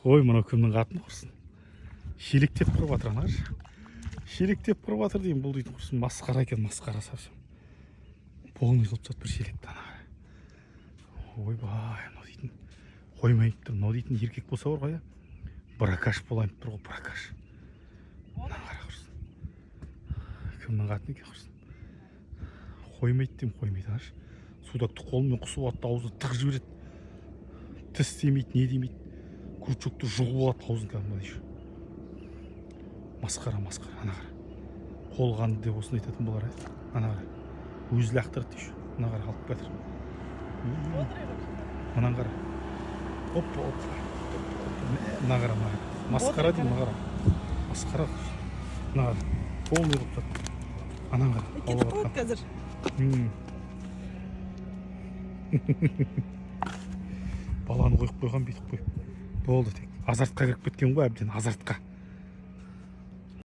Ой, мынау кімнің қатыны құрсын. Шелектеп тұрып жатыр, ана қарашы. Шелектеп тұрып жатыр деймін, бұл дейтін құрсын. Масқара екен, масқара совсем. Полный қылып тастады бір шелекті, ана қара. Ойбай, мынау дейтін қоймайып тұр. Мынау дейтін еркек болса бар ғой, бракаш болайын тұр ғой, бракаш. Ана қара құрсын. Кімнің қатыны екен құрсын. Қоймайды деймін, қоймайды, қарашы. Судакты қолымен құсып атты, аузына тығып жібереді. Тіс демейді, не демейді. Крючокты жұлып алады аузын кәдімгі еще. Масқара, масқара, ана қара. Қолғанды деп осыны айтатын болар, ана қара. Өзі лақтырды еще. Ана қара алып кетір. Ана қара. Опа, опа. Ана қара, ана қара. Масқара деймін, ана қара. Масқара. Ана қара. Полный қылып тастады. Ана қара. Кетіп қалады қазір. Баланы қойып қойған, бүйтіп қойып. Болды тек. Азартқа кіріп кеткен ғой, әбден азартқа.